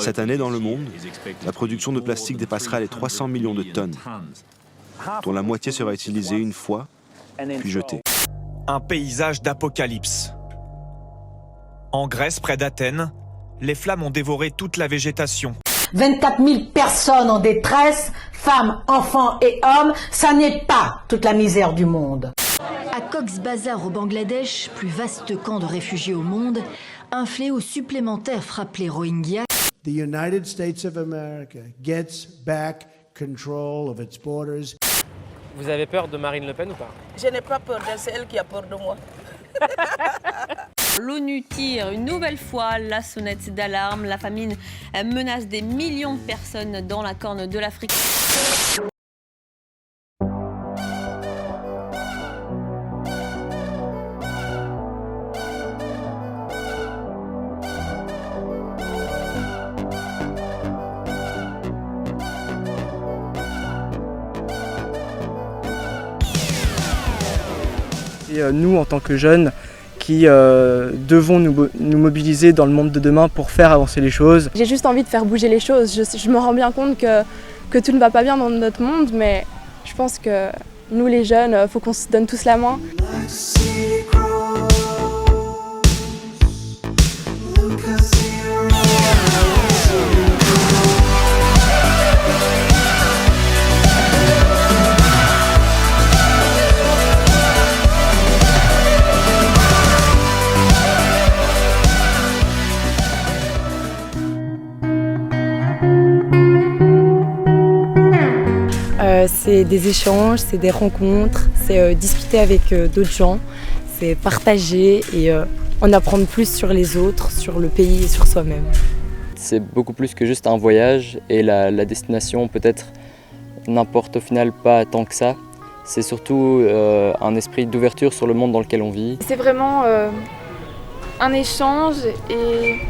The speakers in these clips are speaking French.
Cette année, dans le monde, la production de plastique dépassera les 300 millions de tonnes, dont la moitié sera utilisée une fois, puis jetée. Un paysage d'apocalypse. En Grèce, près d'Athènes, les flammes ont dévoré toute la végétation. 24 000 personnes en détresse, femmes, enfants et hommes, ça n'est pas toute la misère du monde. À Cox's Bazar au Bangladesh, plus vaste camp de réfugiés au monde, un fléau supplémentaire frappe les Rohingyas. The United States of America gets back control of its borders. Vous avez peur de Marine Le Pen ou pas? Je n'ai pas peur d'elle, c'est elle qui a peur de moi. L'ONU tire une nouvelle fois la sonnette d'alarme. La famine menace des millions de personnes dans la corne de l'Afrique. Et nous, en tant que jeunes, qui devons nous mobiliser dans le monde de demain pour faire avancer les choses. J'ai juste envie de faire bouger les choses. Je me rends bien compte que tout ne va pas bien dans notre monde, mais je pense que nous les jeunes, il faut qu'on se donne tous la main. C'est des échanges, c'est des rencontres, c'est discuter avec d'autres gens, c'est partager et en apprendre plus sur les autres, sur le pays et sur soi-même. C'est beaucoup plus que juste un voyage et la destination peut-être n'importe au final pas tant que ça. C'est surtout un esprit d'ouverture sur le monde dans lequel on vit. C'est vraiment un échange et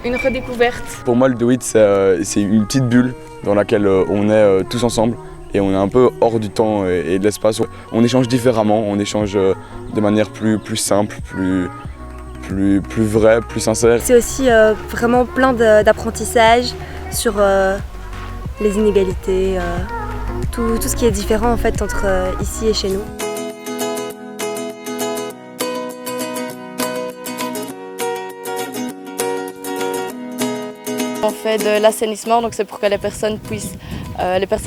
une redécouverte. Pour moi, le Do It, c'est une petite bulle dans laquelle on est tous ensemble. Et on est un peu hors du temps et de l'espace. On échange différemment, on échange de manière plus simple, plus vraie, plus sincère. C'est aussi vraiment plein d'apprentissage sur les inégalités, tout ce qui est différent en fait entre ici et chez nous. On fait de l'assainissement, donc c'est pour que les personnes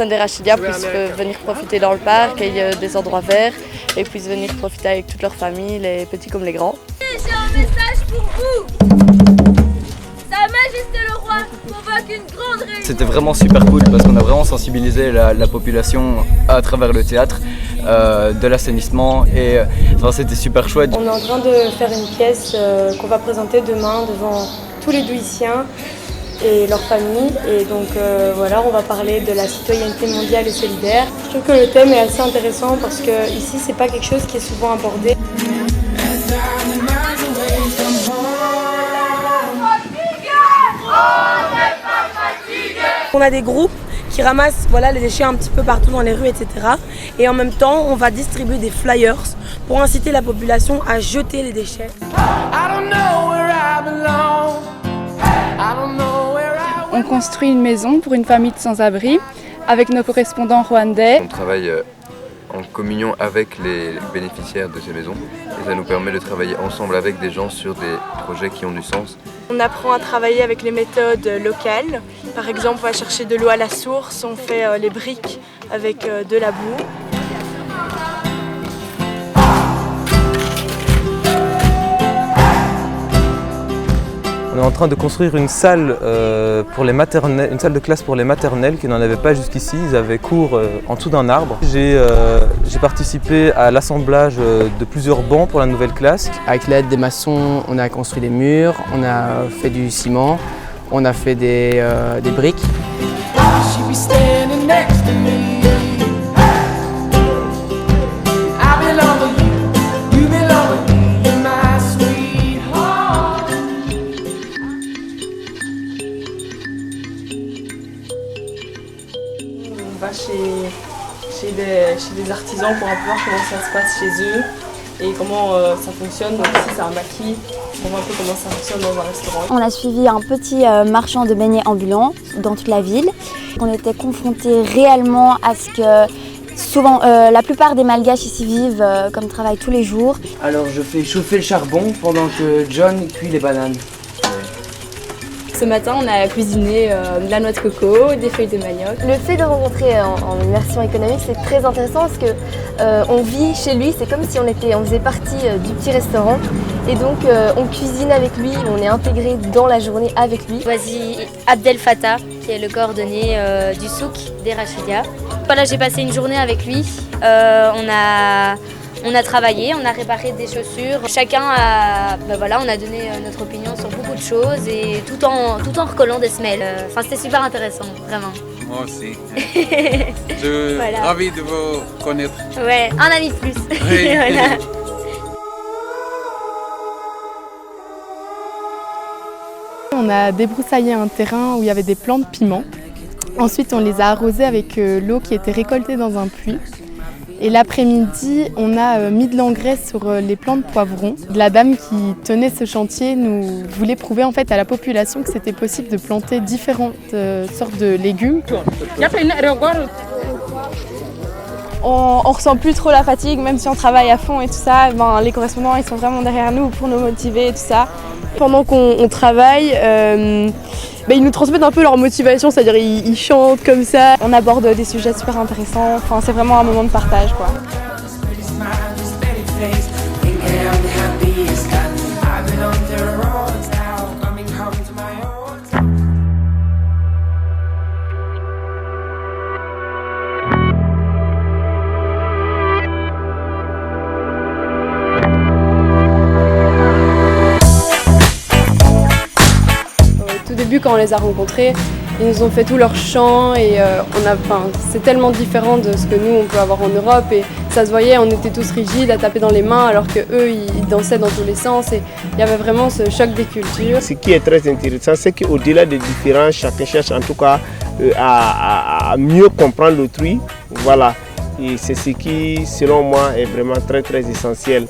des Rachidia puissent venir profiter dans le parc, qu'il y ait des endroits verts et puissent venir profiter avec toute leur famille, les petits comme les grands. J'ai un message pour vous. Sa Majesté le Roi convoque une grande réunion. C'était vraiment super cool parce qu'on a vraiment sensibilisé la population à travers le théâtre, de l'assainissement et c'était super chouette. On est en train de faire une pièce qu'on va présenter demain devant tous les Douïtiens et leurs familles. Et donc voilà, on va parler de la citoyenneté mondiale et solidaire. Je trouve que le thème est assez intéressant parce que ici, c'est pas quelque chose qui est souvent abordé. On a des groupes qui ramassent les déchets un petit peu partout dans les rues, etc. Et en même temps, on va distribuer des flyers pour inciter la population à jeter les déchets. On construit une maison pour une famille de sans-abri avec nos correspondants rwandais. On travaille en communion avec les bénéficiaires de ces maisons et ça nous permet de travailler ensemble avec des gens sur des projets qui ont du sens. On apprend à travailler avec les méthodes locales. Par exemple, on va chercher de l'eau à la source, on fait les briques avec de la boue. On est en train de construire une salle, pour les maternelles, une salle de classe pour les maternelles qui n'en avaient pas jusqu'ici. Ils avaient cours en dessous d'un arbre. J'ai participé à l'assemblage de plusieurs bancs pour la nouvelle classe. Avec l'aide des maçons, on a construit des murs, on a fait du ciment, on a fait des briques. Chez des artisans pour voir comment ça se passe chez eux et comment ça fonctionne. Donc ici c'est un maquis, on voit un peu comment ça fonctionne dans un restaurant. On a suivi un petit marchand de beignets ambulant dans toute la ville. On était confrontés réellement à ce que souvent la plupart des Malgaches ici vivent comme travail tous les jours. Alors je fais chauffer le charbon pendant que John cuit les bananes. Ce matin, on a cuisiné de la noix de coco, des feuilles de manioc. Le fait de rencontrer en immersion économique, c'est très intéressant parce que on vit chez lui, c'est comme si on faisait partie du petit restaurant. Et donc on cuisine avec lui, on est intégré dans la journée avec lui. Voici Abdel Fattah, qui est le coordonné du souk des Rachidia. Voilà, j'ai passé une journée avec lui. On a travaillé, on a réparé des chaussures. Chacun a, on a donné notre opinion sur beaucoup de choses et tout en recollant des semelles. Enfin, c'était super intéressant, vraiment. Moi aussi. Je suis ravi de vous connaître. Ouais, un ami de plus. Oui. Voilà. On a débroussaillé un terrain où il y avait des plants de piment. Ensuite, on les a arrosés avec l'eau qui était récoltée dans un puits. Et l'après-midi, on a mis de l'engrais sur les plants de poivrons. La dame qui tenait ce chantier nous voulait prouver en fait à la population que c'était possible de planter différentes sortes de légumes. On ressent plus trop la fatigue, même si on travaille à fond et tout ça. Les correspondants ils sont vraiment derrière nous pour nous motiver et tout ça. Pendant qu'on travaille, ils nous transmettent un peu leur motivation, c'est-à-dire ils chantent comme ça. On aborde des sujets super intéressants, enfin, c'est vraiment un moment de partage, quoi. Au début, quand on les a rencontrés, ils nous ont fait tout leur chant et c'est tellement différent de ce que nous on peut avoir en Europe et ça se voyait, on était tous rigides à taper dans les mains alors que eux ils dansaient dans tous les sens et il y avait vraiment ce choc des cultures. Ce qui est très intéressant, c'est qu'au-delà des différences, chacun cherche en tout cas à mieux comprendre l'autrui. Voilà, et c'est ce qui, selon moi, est vraiment très très essentiel.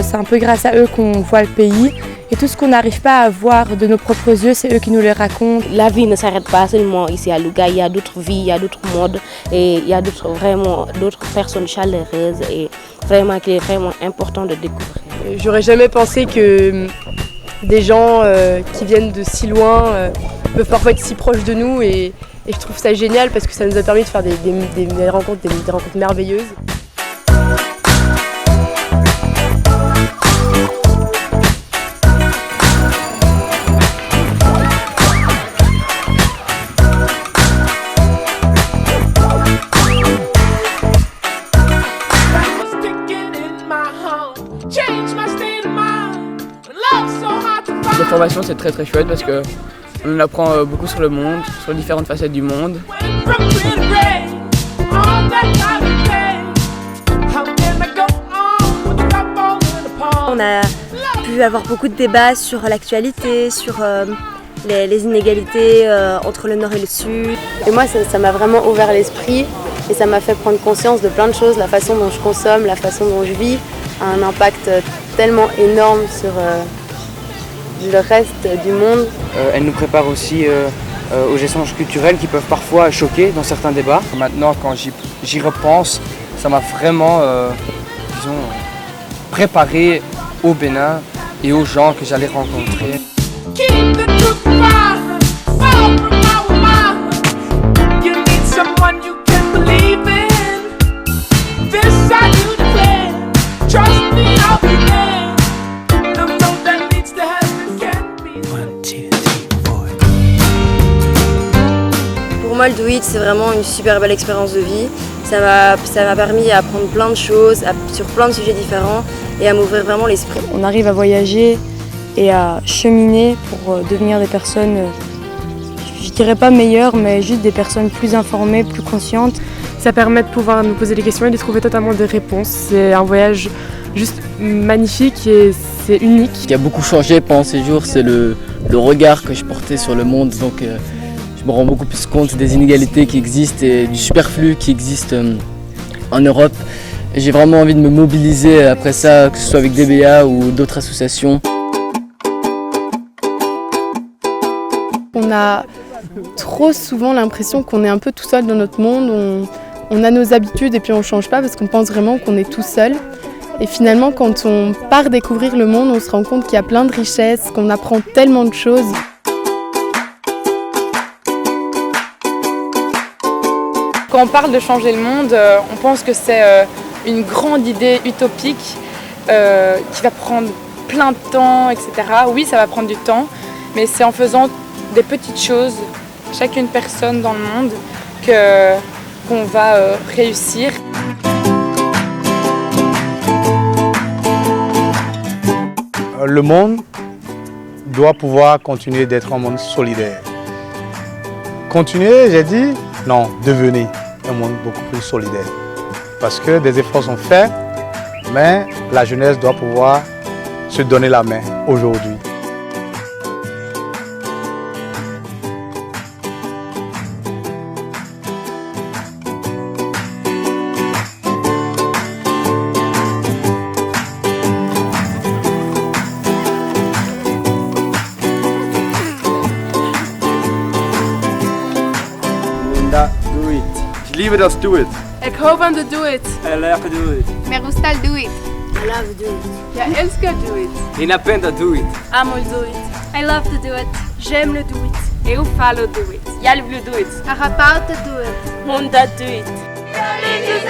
C'est un peu grâce à eux qu'on voit le pays et tout ce qu'on n'arrive pas à voir de nos propres yeux, c'est eux qui nous le racontent. La vie ne s'arrête pas seulement ici à Louga, il y a d'autres vies, il y a d'autres modes et il y a d'autres personnes chaleureuses et vraiment qu'il est vraiment important de découvrir. J'aurais jamais pensé que des gens qui viennent de si loin peuvent parfois être si proches de nous et je trouve ça génial parce que ça nous a permis de faire des rencontres merveilleuses. La formation c'est très chouette parce qu'on apprend beaucoup sur le monde, sur les différentes facettes du monde. On a pu avoir beaucoup de débats sur l'actualité, sur les inégalités entre le nord et le sud. Et moi ça m'a vraiment ouvert l'esprit et ça m'a fait prendre conscience de plein de choses. La façon dont je consomme, la façon dont je vis a un impact tellement énorme sur le reste du monde. Elle nous prépare aussi aux échanges culturels qui peuvent parfois choquer dans certains débats. Maintenant, quand j'y repense, ça m'a vraiment préparé au Bénin et aux gens que j'allais rencontrer. Pour moi, le Do It, c'est vraiment une super belle expérience de vie. Ça m'a permis à apprendre plein de choses, sur plein de sujets différents et à m'ouvrir vraiment l'esprit. On arrive à voyager et à cheminer pour devenir des personnes, je dirais pas meilleures, mais juste des personnes plus informées, plus conscientes. Ça permet de pouvoir nous poser des questions et de trouver totalement des réponses. C'est un voyage juste magnifique et c'est unique. Ce qui a beaucoup changé pendant ces jours, c'est le regard que je portais sur le monde. Donc, je me rends beaucoup plus compte des inégalités qui existent et du superflu qui existe en Europe. J'ai vraiment envie de me mobiliser après ça, que ce soit avec DBA ou d'autres associations. On a trop souvent l'impression qu'on est un peu tout seul dans notre monde. On a nos habitudes et puis on ne change pas parce qu'on pense vraiment qu'on est tout seul. Et finalement, quand on part découvrir le monde, on se rend compte qu'il y a plein de richesses, qu'on apprend tellement de choses. Quand on parle de changer le monde, on pense que c'est une grande idée utopique qui va prendre plein de temps, etc. Oui, ça va prendre du temps, mais c'est en faisant des petites choses, chacune personne dans le monde, qu'on va réussir. Le monde doit pouvoir continuer d'être un monde solidaire. Continuer, j'ai dit, non, devenir un monde beaucoup plus solidaire. Parce que des efforts sont faits, mais la jeunesse doit pouvoir se donner la main aujourd'hui. Do it. Ich liebe das Do It. Ik hoop aan de Do It. Jag lärde Do It. Me gusta el Do It. I love Do It. Jag älskar Do It. Inapenda Do It. Amo o Do It. I love to do it. J'aime le Do It. Eu falo Do It. Jag vill Do It. Arrapata Do It. Munda Do It. Feliz